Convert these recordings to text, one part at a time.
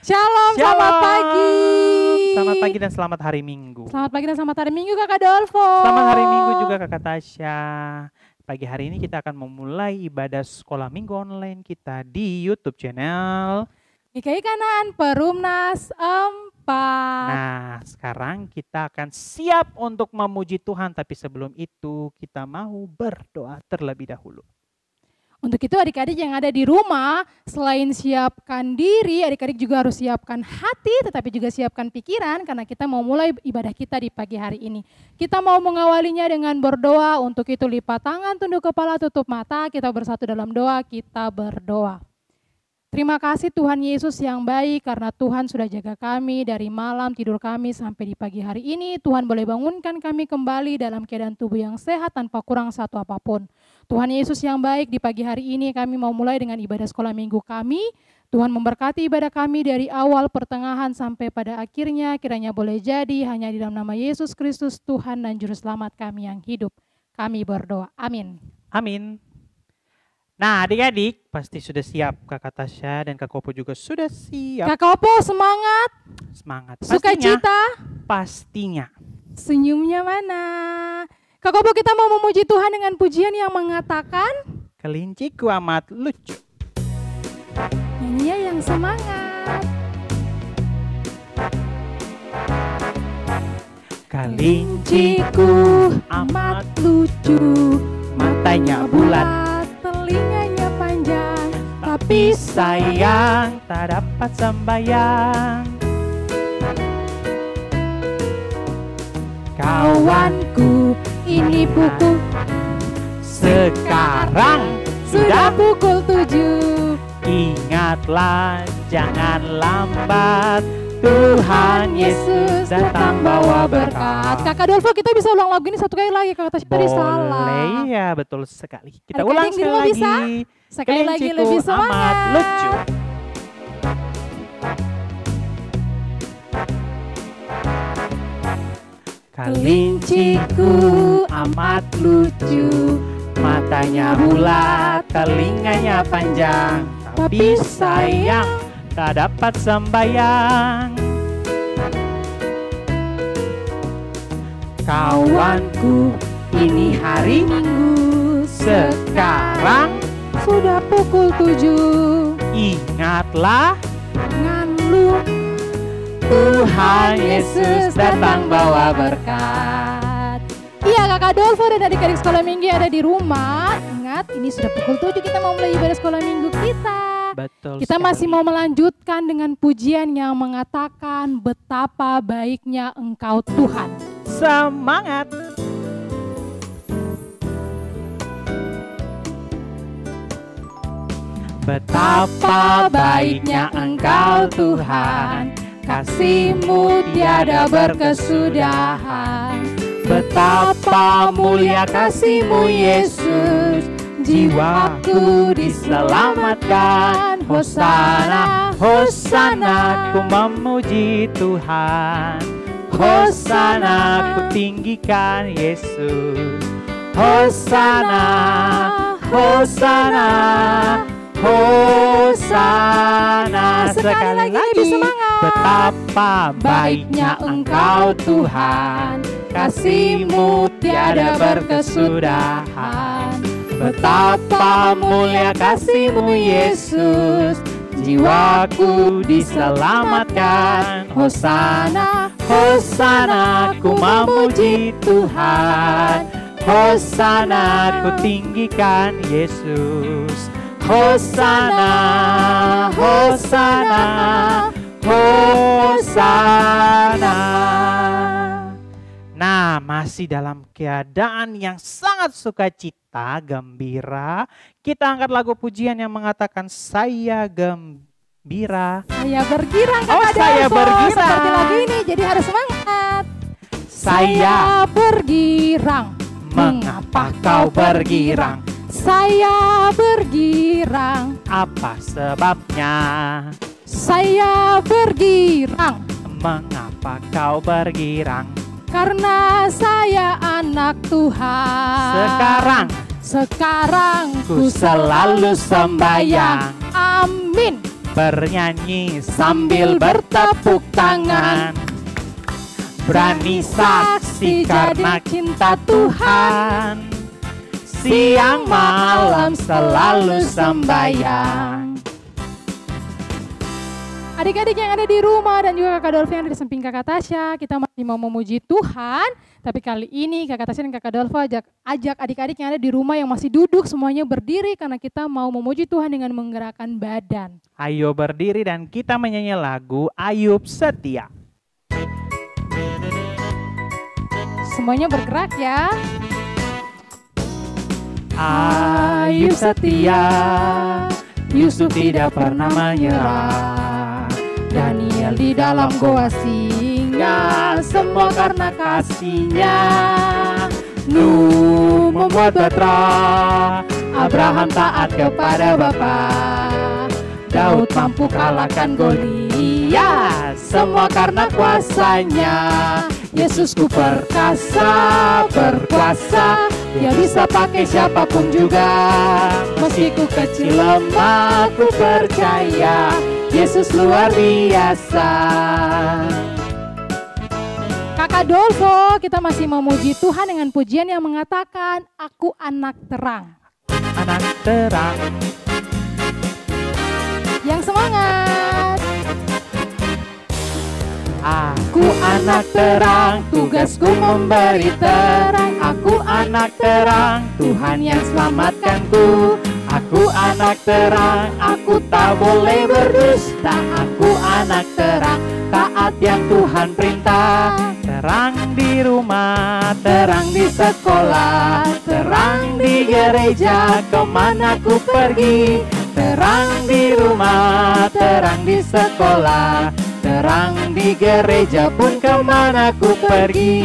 Shalom, selamat pagi. Selamat pagi dan selamat hari Minggu. Selamat pagi dan selamat hari Minggu Kakak Dolfo. Selamat hari Minggu juga Kakak Tasya. Pagi hari ini kita akan memulai ibadah sekolah minggu online kita di YouTube channel GKI Kanaan Perumnas 4. Nah, sekarang kita akan siap untuk memuji Tuhan, tapi sebelum itu kita mau berdoa terlebih dahulu. Untuk itu adik-adik yang ada di rumah, selain siapkan diri, adik-adik juga harus siapkan hati, tetapi juga siapkan pikiran, karena kita mau mulai ibadah kita di pagi hari ini. Kita mau mengawalinya dengan berdoa, untuk itu lipat tangan, tunduk kepala, tutup mata, kita bersatu dalam doa, kita berdoa. Terima kasih Tuhan Yesus yang baik, karena Tuhan sudah jaga kami dari malam tidur kami sampai di pagi hari ini. Tuhan boleh bangunkan kami kembali dalam keadaan tubuh yang sehat tanpa kurang satu apapun. Tuhan Yesus yang baik, di pagi hari ini kami mau mulai dengan ibadah sekolah minggu kami. Tuhan memberkati ibadah kami dari awal, pertengahan, sampai pada akhirnya. Kiranya boleh jadi hanya di dalam nama Yesus Kristus, Tuhan dan Juru Selamat kami yang hidup. Kami berdoa. Amin. Amin. Nah, adik-adik pasti sudah siap. Kakak Tasya dan Kak Kopo juga sudah siap. Kak Kopo semangat. Semangat. Sukacita. Pastinya. Senyumnya mana? Kak Kopo, kita mau memuji Tuhan dengan pujian yang mengatakan, Kelinciku amat lucu. nyanyinya yang semangat. Kelinciku amat lucu, matanya bulat, telinganya panjang, tapi sayang tak dapat sembayang. Kawanku, ini pukul, Sekarang sudah sudah pukul 7. ingatlah, jangan lambat. Tuhan Yesus datang bawa berkat. Kakak Dolfo, kita bisa ulang lagu ini satu kali lagi, Kakak Tasya tadi salah. Boleh ya, betul sekali. Kita Adik-adik ulang di sekali rumah lagi. bisa? Sekali lagi Kelinciku lebih amat semangat. lucu. Kelinciku amat lucu, matanya bulat, telinganya panjang, tapi sayang tak dapat sembayang. Kawanku, ini hari Minggu, sekarang Sudah pukul 7. ingatlah, Nganu, Tuhan Yesus datang bawa berkat. Iya, Kakak Dolfo dan adik-adik sekolah minggu yang ada di rumah, ingat ini sudah pukul 7, kita mau mulai ibadah sekolah minggu kita. Betul Kita sekali. masih mau melanjutkan dengan pujian yang mengatakan betapa baiknya Engkau Tuhan. Semangat. Betapa baiknya Engkau Tuhan, kasih-Mu tiada berkesudahan. Betapa mulia kasih-Mu Yesus, jiwaku diselamatkan. Hosana, Hosana, ku memuji Tuhan. Hosana, ku tinggikan Yesus. Hosana, Hosana, Hosana. Sekali lagi lebih semangat. Betapa baiknya Engkau Tuhan, kasih-Mu tiada berkesudahan. Betapa mulia kasih-Mu Yesus, jiwaku diselamatkan. Hosana, Hosana, ku memuji Tuhan. Hosana, ku tinggikan Yesus. Hosana, Hosana, Hosana. Nah, masih dalam keadaan yang sangat sukacita, gembira, kita angkat lagu pujian yang mengatakan saya gembira. Saya bergirang, Oh, Kakak saya Dolfo. bergirang. Seperti lagu ini, jadi harus semangat. Saya bergirang. mengapa kau bergirang? Saya bergirang. Apa sebabnya? Saya bergirang. Mengapa kau bergirang? Karena saya anak Tuhan. Sekarang ku selalu sembahyang. Amin. bernyanyi sambil bertepuk tangan. Berani saksi karena cinta Tuhan, siang malam selalu sembahyang. Adik-adik yang ada di rumah dan juga kakak Dolva yang ada di samping kakak Tasya, kita masih mau memuji Tuhan. Tapi kali ini kakak Tasya dan kakak Dolva ajak adik-adik yang ada di rumah yang masih duduk semuanya berdiri karena kita mau memuji Tuhan dengan menggerakkan badan. Ayo berdiri dan kita menyanyi lagu Ayub Setia. Semuanya bergerak ya. Ayub setia, Yusuf tidak pernah menyerah. Daniel di dalam goa singa, semua karena kasihnya. Nuh membuat batra, Abraham taat kepada Bapa. Daud mampu kalahkan Goliat, semua karena kuasanya. Yesusku perkasa, berkuasa, Dia bisa pakai siapapun juga. Meski ku kecil lemah, ku percaya Yesus luar biasa. Kakak Dolvo, kita masih memuji Tuhan dengan pujian yang mengatakan, Aku anak terang. Anak terang. Yang semangat. Aku anak terang, tugasku memberi terang. Aku anak terang, Tuhan yang selamatkanku. Aku anak terang, aku tak boleh berdusta. Aku anak terang, taat yang Tuhan perintah. Terang di rumah, terang di sekolah, terang di gereja, kemana ku pergi. Terang di rumah, terang di sekolah, terang di gereja pun kemana ku pergi.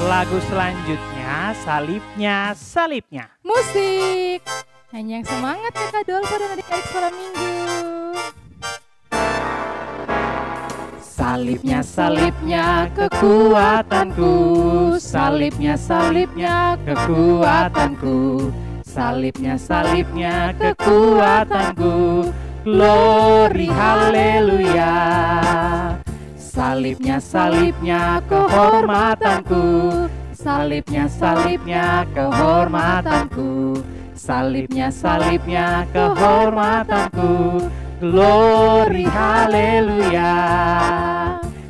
Lagu selanjutnya, salibnya, salibnya. Musik. Nyanyi yang semangat kakak Dolva dan adik-adik sekolah minggu. Salibnya, salibnya, kekuatanku. Salibnya, salibnya, kekuatanku. Salibnya, salibnya, kekuatanku. Glory, haleluya. Salibnya, salibnya, kehormatanku. Salibnya, salibnya, kehormatanku. Salibnya, salibnya, kehormatanku. Glory, haleluya.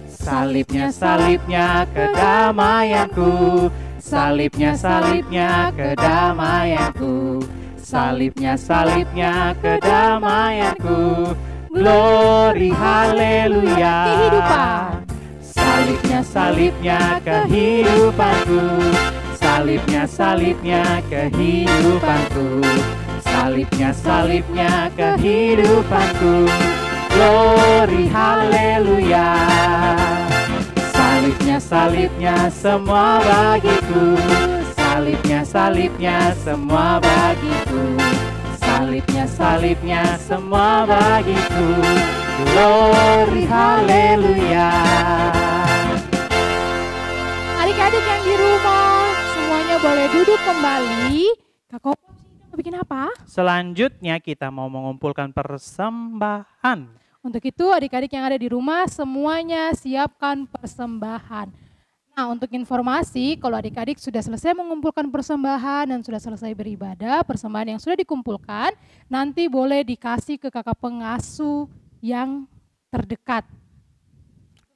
Salibnya, salibnya, kedamaianku. Salibnya, salibnya, kedamaianku. Salibnya, salibnya, kedamaianku. Glory, haleluya. Kehidupan. Salibnya, salibnya, kehidupanku. Salibnya, salibnya, kehidupanku. Salibnya, salibnya, kehidupanku. Glory, haleluya. Salibnya, salibnya, semua bagiku. Salibnya, salibnya, semua bagiku. Salibnya, salibnya, semua bagiku. Glory, haleluya. Adik-adik yang di rumah, semuanya boleh duduk kembali. Kak Kopo, bikin apa? Selanjutnya kita mau mengumpulkan persembahan. Untuk itu adik-adik yang ada di rumah semuanya siapkan persembahan. Nah, untuk informasi kalau adik-adik sudah selesai mengumpulkan persembahan dan sudah selesai beribadah, persembahan yang sudah dikumpulkan nanti boleh dikasih ke kakak pengasuh yang terdekat.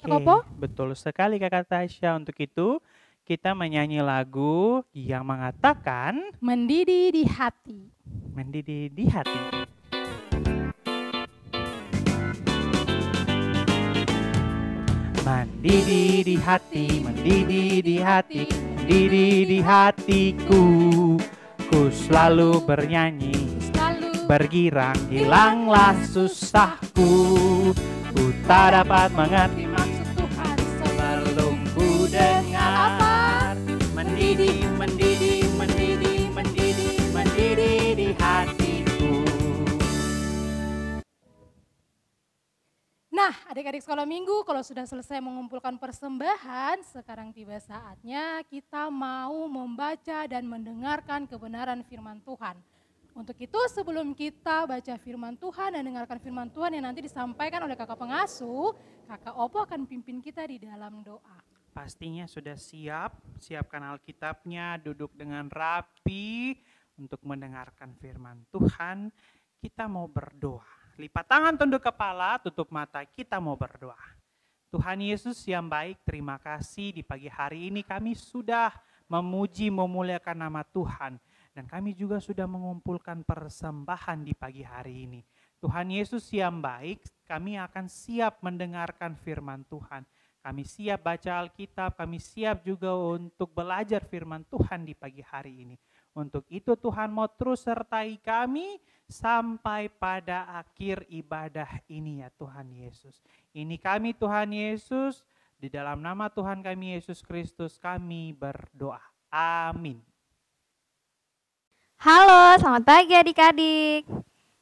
Kak Kopo? Betul sekali kakak Tasya. Untuk itu kita menyanyi lagu yang mengatakan Mendidih di hati. Mendidih di hati. Mendidih di hati, mendidih di hati, mendidih di hatiku. Ku selalu bernyanyi, bergirang, hilanglah susahku. Ku tak dapat mengerti maksud Tuhan sebelum ku dengar. Mendidih, mendidih, mendidih, mendidih, mendidih di hatiku. Nah, adik-adik sekolah minggu kalau sudah selesai mengumpulkan persembahan, sekarang tiba saatnya kita mau membaca dan mendengarkan kebenaran firman Tuhan. Untuk itu sebelum kita baca firman Tuhan dan dengarkan firman Tuhan yang nanti disampaikan oleh kakak pengasuh, kakak Opo akan pimpin kita di dalam doa. Pastinya sudah siap, siapkan Alkitabnya, duduk dengan rapi untuk mendengarkan firman Tuhan. Kita mau berdoa. Lipat tangan, tunduk kepala, tutup mata, kita mau berdoa. Tuhan Yesus yang baik, terima kasih di pagi hari ini kami sudah memuji, memuliakan nama Tuhan. Dan kami juga sudah mengumpulkan persembahan di pagi hari ini. Tuhan Yesus yang baik, kami akan siap mendengarkan firman Tuhan. Kami siap baca Alkitab, kami siap juga untuk belajar firman Tuhan di pagi hari ini. Untuk itu Tuhan mau terus sertai kami sampai pada akhir ibadah ini ya Tuhan Yesus. Ini kami Tuhan Yesus, di dalam nama Tuhan kami Yesus Kristus kami berdoa. Amin. Halo, selamat pagi adik-adik.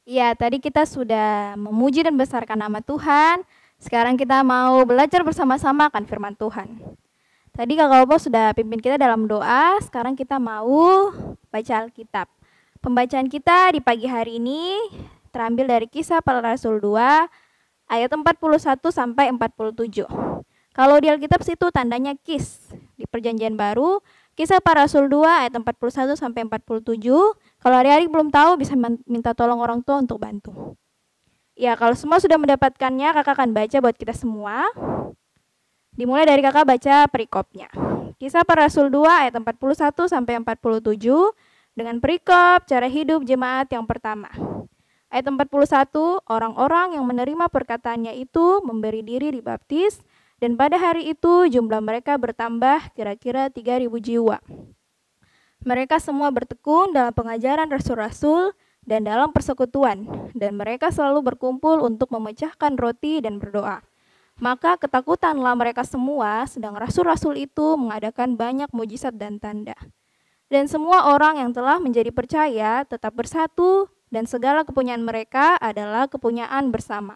Ya, tadi kita sudah memuji dan besarkan nama Tuhan. Sekarang kita mau belajar bersama-sama akan firman Tuhan. Tadi Kakak Opo sudah pimpin kita dalam doa, sekarang kita mau baca Alkitab. Pembacaan kita di pagi hari ini terambil dari Kisah Para Rasul 2 ayat 41 sampai 47. Kalau di Alkitab situ tandanya KIS. Di Perjanjian Baru Kisah Para Rasul 2 ayat 41 sampai 47. Kalau adik-adik belum tahu bisa minta tolong orang tua untuk bantu. Ya, kalau semua sudah mendapatkannya, kakak akan baca buat kita semua. Dimulai dari kakak baca perikopnya. Kisah Para Rasul 2 ayat 41 sampai 47 dengan perikop cara hidup jemaat yang pertama. Ayat 41, orang-orang yang menerima perkataannya itu memberi diri dibaptis. Dan pada hari itu jumlah mereka bertambah kira-kira 3.000 jiwa. Mereka semua bertekun dalam pengajaran rasul-rasul dan dalam persekutuan. Dan mereka selalu berkumpul untuk memecahkan roti dan berdoa. Maka ketakutanlah mereka semua, sedang rasul-rasul itu mengadakan banyak mujizat dan tanda. Dan semua orang yang telah menjadi percaya tetap bersatu, dan segala kepunyaan mereka adalah kepunyaan bersama.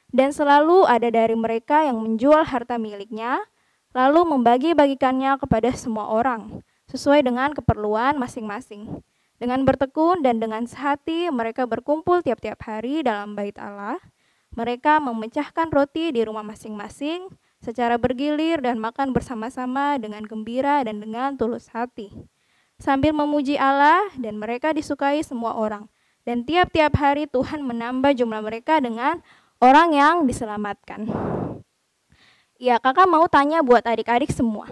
Dan selalu ada dari mereka yang menjual harta miliknya, lalu membagi-bagikannya kepada semua orang, sesuai dengan keperluan masing-masing. Dengan bertekun dan dengan sehati, mereka berkumpul tiap-tiap hari dalam bait Allah. Mereka memecahkan roti di rumah masing-masing, secara bergilir dan makan bersama-sama dengan gembira dan dengan tulus hati. Sambil memuji Allah, dan mereka disukai semua orang. Dan tiap-tiap hari Tuhan menambah jumlah mereka dengan orang yang diselamatkan. Ya, kakak mau tanya buat adik-adik semua.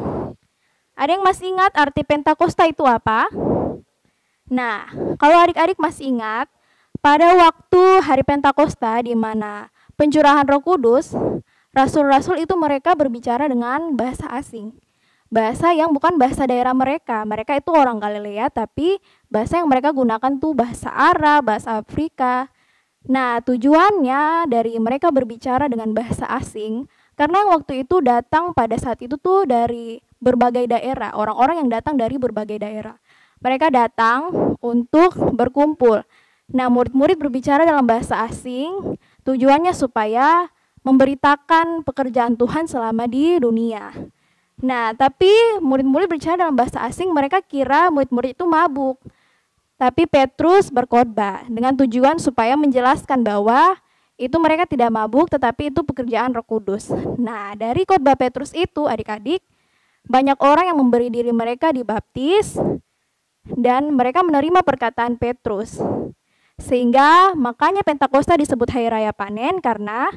Ada yang masih ingat arti Pentakosta itu apa? Nah, kalau adik-adik masih ingat, pada waktu hari Pentakosta di mana pencurahan Roh Kudus, rasul-rasul itu mereka berbicara dengan bahasa asing. Bahasa yang bukan bahasa daerah mereka. Mereka itu orang Galilea, tapi bahasa yang mereka gunakan tuh bahasa Arab, bahasa Afrika. Nah, tujuannya dari mereka berbicara dengan bahasa asing, karena yang waktu itu datang pada saat itu tuh dari berbagai daerah, orang-orang yang datang dari berbagai daerah. Mereka datang untuk berkumpul. Nah, murid-murid berbicara dalam bahasa asing, tujuannya supaya memberitakan pekerjaan Tuhan selama di dunia. Nah, tapi murid-murid berbicara dalam bahasa asing, mereka kira murid-murid itu mabuk. Tapi Petrus berkhotbah dengan tujuan supaya menjelaskan bahwa itu mereka tidak mabuk, tetapi itu pekerjaan Roh Kudus. Nah, dari khotbah Petrus itu, adik-adik, banyak orang yang memberi diri mereka dibaptis, dan mereka menerima perkataan Petrus. Sehingga makanya Pentakosta disebut Hari Raya Panen, karena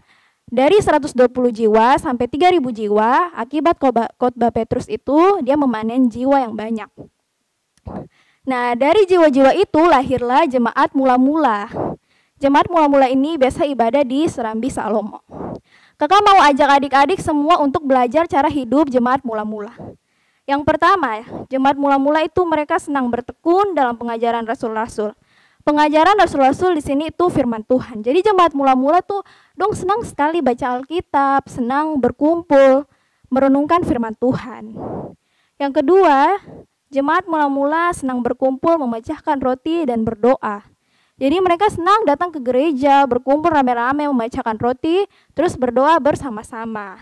dari 120 jiwa sampai 3.000 jiwa, akibat khotbah Petrus itu, dia memanen jiwa yang banyak. Nah, dari jiwa-jiwa itu lahirlah jemaat mula-mula. Jemaat mula-mula ini biasa ibadah di Serambi Salomo. Kakak mau ajak adik-adik semua untuk belajar cara hidup jemaat mula-mula. Yang pertama, jemaat mula-mula itu mereka senang bertekun dalam pengajaran rasul-rasul. Pengajaran rasul-rasul di sini itu firman Tuhan. Jadi jemaat mula-mula tuh senang sekali baca Alkitab, senang berkumpul, merenungkan firman Tuhan. Yang kedua, jemaat mula-mula senang berkumpul, memecahkan roti dan berdoa. Jadi mereka senang datang ke gereja, berkumpul rame-rame, memecahkan roti, terus berdoa bersama-sama.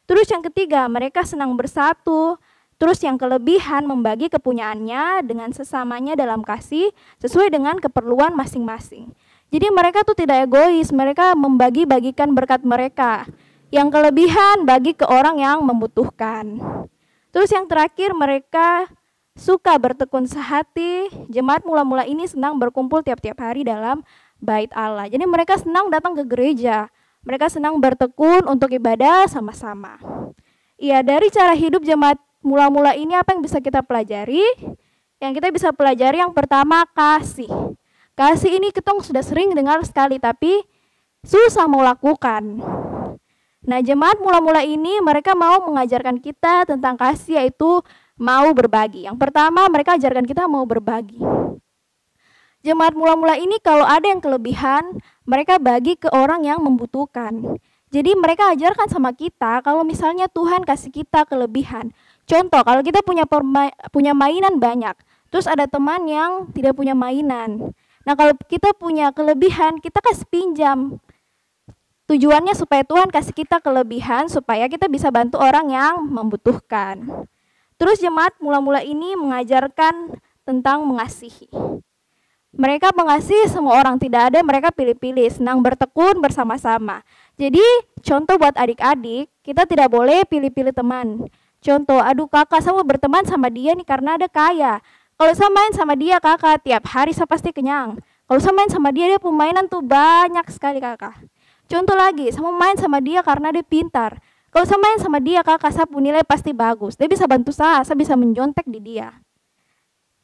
Terus yang ketiga, mereka senang bersatu Terus yang kelebihan membagi kepunyaannya dengan sesamanya dalam kasih sesuai dengan keperluan masing-masing. Jadi mereka tuh tidak egois, mereka membagi-bagikan berkat mereka. Yang kelebihan bagi ke orang yang membutuhkan. Terus yang terakhir, mereka suka bertekun sehati. Jemaat mula-mula ini senang berkumpul tiap-tiap hari dalam bait Allah. Jadi mereka senang datang ke gereja. Mereka senang bertekun untuk ibadah sama-sama. Iya, dari cara hidup jemaat mula-mula ini apa yang bisa kita pelajari? Yang kita bisa pelajari yang pertama, kasih. Kasih ini kita sudah sering dengar sekali, tapi susah mau lakukan. Nah, jemaat mula-mula ini mereka mau mengajarkan kita tentang kasih, yaitu mau berbagi. Yang pertama, mereka ajarkan kita mau berbagi. Jemaat mula-mula ini kalau ada yang kelebihan, mereka bagi ke orang yang membutuhkan. Jadi mereka ajarkan sama kita kalau misalnya Tuhan kasih kita kelebihan. Contoh, kalau kita punya mainan banyak, terus ada teman yang tidak punya mainan. Nah, kalau kita punya kelebihan, kita kasih pinjam. Tujuannya supaya Tuhan kasih kita kelebihan supaya kita bisa bantu orang yang membutuhkan. Terus jemaat mula-mula ini mengajarkan tentang mengasihi. Mereka mengasihi semua orang, tidak ada mereka pilih-pilih, senang bertekun bersama-sama. Jadi contoh buat adik-adik, kita tidak boleh pilih-pilih teman. Contoh, aduh kakak saya mau berteman sama dia nih karena ada kaya. Kalau saya main sama dia kakak, tiap hari saya pasti kenyang. Kalau saya main sama dia permainan tuh banyak sekali kakak. Contoh lagi, saya mau main sama dia karena dia pintar. Kalau saya main sama dia, kakak saya punya nilai pasti bagus. Dia bisa bantu saya bisa menjontek di dia.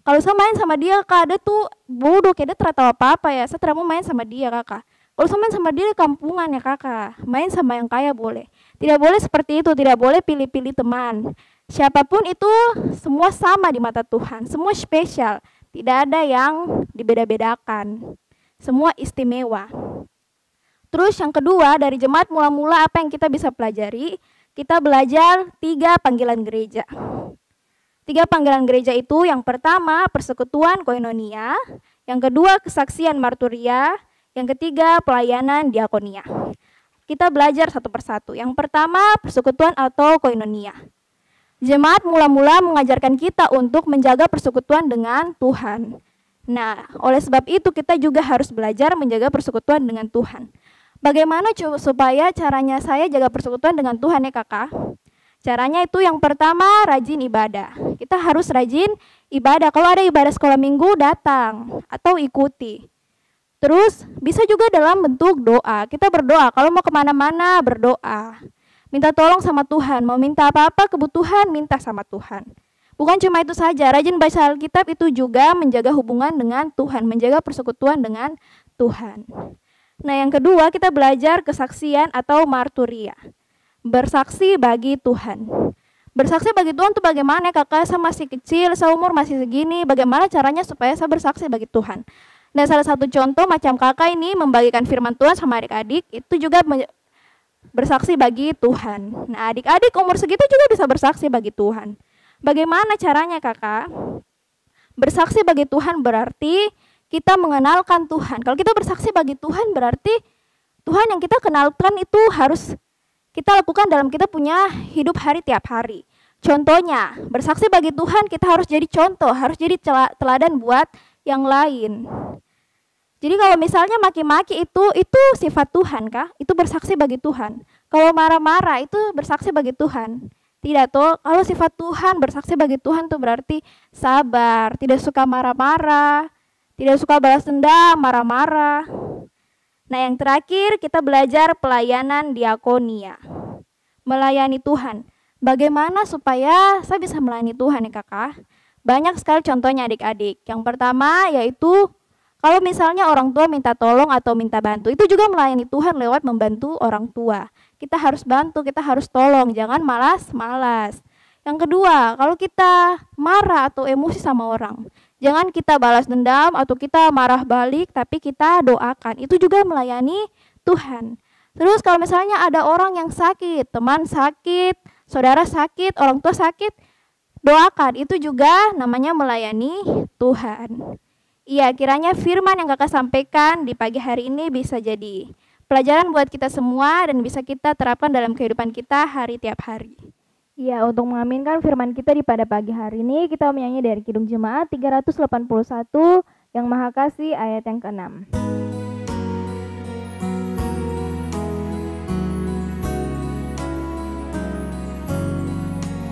Kalau saya main sama dia, kak, dia tuh bodoh, kayak dia tidak tahu apa-apa ya. Saya tidak mau main sama dia, kakak. Kalau saya main sama dia di kampungan ya, kakak. Main sama yang kaya boleh. Tidak boleh seperti itu, tidak boleh pilih-pilih teman. Siapapun itu, semua sama di mata Tuhan. Semua spesial. Tidak ada yang dibeda-bedakan. Semua istimewa. Terus yang kedua, dari jemaat mula-mula apa yang kita bisa pelajari? Kita belajar 3 panggilan gereja. 3 panggilan gereja itu, yang pertama persekutuan koinonia, yang kedua kesaksian marturia, yang ketiga pelayanan diakonia. Kita belajar satu persatu. Yang pertama persekutuan atau koinonia. Jemaat mula-mula mengajarkan kita untuk menjaga persekutuan dengan Tuhan. Nah, oleh sebab itu kita juga harus belajar menjaga persekutuan dengan Tuhan. Bagaimana supaya caranya saya jaga persekutuan dengan Tuhan ya kakak? Caranya itu yang pertama rajin ibadah. Kita harus rajin ibadah. Kalau ada ibadah sekolah minggu datang atau ikuti. Terus bisa juga dalam bentuk doa. Kita berdoa. Kalau mau kemana-mana berdoa. Minta tolong sama Tuhan. Mau minta apa-apa kebutuhan minta sama Tuhan. Bukan cuma itu saja. Rajin baca Alkitab itu juga menjaga hubungan dengan Tuhan. Menjaga persekutuan dengan Tuhan. Nah, yang kedua kita belajar kesaksian atau marturia. Bersaksi bagi Tuhan. Bersaksi bagi Tuhan itu bagaimana kakak? Saya masih kecil, saya umur masih segini. Bagaimana caranya supaya saya bersaksi bagi Tuhan? Nah, salah satu contoh macam kakak ini membagikan firman Tuhan sama adik-adik. Itu juga bersaksi bagi Tuhan. Nah, adik-adik umur segitu juga bisa bersaksi bagi Tuhan. Bagaimana caranya kakak? Bersaksi bagi Tuhan berarti kita mengenalkan Tuhan. Kalau kita bersaksi bagi Tuhan berarti Tuhan yang kita kenalkan itu harus kita lakukan dalam kita punya hidup hari tiap hari. Contohnya, bersaksi bagi Tuhan kita harus jadi contoh, harus jadi teladan buat yang lain. Jadi kalau misalnya maki-maki itu sifat Tuhan kah? Itu bersaksi bagi Tuhan. Kalau marah-marah itu bersaksi bagi Tuhan. Tidak toh, kalau sifat Tuhan bersaksi bagi Tuhan itu berarti sabar, tidak suka marah-marah. Tidak suka balas dendam, marah-marah. Nah, yang terakhir kita belajar pelayanan diakonia. Melayani Tuhan. Bagaimana supaya saya bisa melayani Tuhan ya kakak? Banyak sekali contohnya adik-adik. Yang pertama yaitu kalau misalnya orang tua minta tolong atau minta bantu. Itu juga melayani Tuhan lewat membantu orang tua. Kita harus bantu, kita harus tolong. Jangan malas-malas. Yang kedua, kalau kita marah atau emosi sama orang, jangan kita balas dendam atau kita marah balik, tapi kita doakan. Itu juga melayani Tuhan. Terus kalau misalnya ada orang yang sakit, teman sakit, saudara sakit, orang tua sakit, doakan. Itu juga namanya melayani Tuhan. Iya, kiranya firman yang kakak sampaikan di pagi hari ini bisa jadi pelajaran buat kita semua dan bisa kita terapkan dalam kehidupan kita hari tiap hari. Ya, untuk mengaminkan firman kita di pada pagi hari ini, kita menyanyi dari Kidung Jemaat 381 yang Maha Kasih ayat yang ke-6.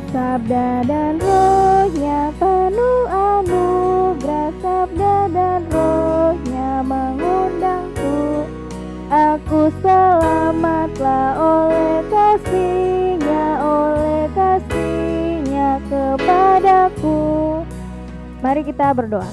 Sabda dan rohnya penuh anugerah, sabda dan rohnya mengundangku. Aku selamatlah oleh kasihnya kepadaku. Mari kita berdoa.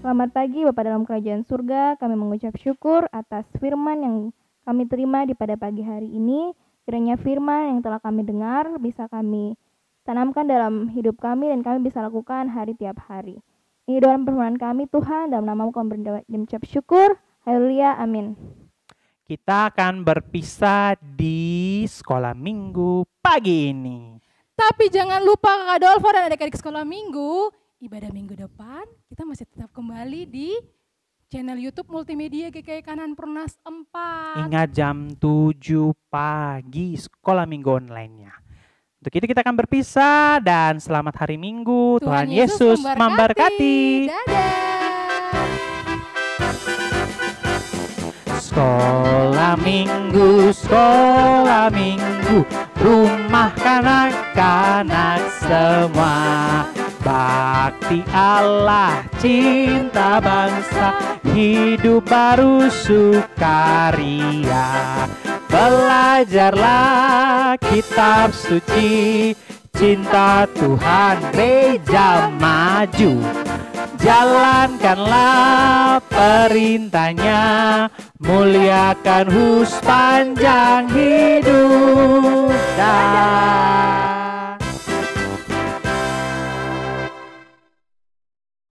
Selamat pagi Bapa dalam kerajaan surga, kami mengucap syukur atas firman yang kami terima di pada pagi hari ini. Kiranya firman yang telah kami dengar bisa kami tanamkan dalam hidup kami dan kami bisa lakukan hari tiap hari. Ini doa permohonan kami Tuhan, dalam nama-Mu kami berdoa dan mengucap syukur. Haleluya, amin. Kita akan berpisah di sekolah minggu pagi ini. Tapi jangan lupa Kakak Dolfo dan adik-adik sekolah minggu, ibadah minggu depan kita masih tetap kembali di channel YouTube Multimedia GKI Kanan Pernas 4. Ingat jam 7 pagi sekolah minggu online-nya. Untuk itu kita akan berpisah dan selamat hari Minggu. Tuhan Yesus memberkati. Dadah. Sekolah minggu, rumah kanak-kanak semua. Bakti Allah, cinta bangsa, hidup baru sukaria. Belajarlah kitab suci, cinta Tuhan gereja maju. Jalankanlah perintahnya, muliakan sepanjang hidup. Dah.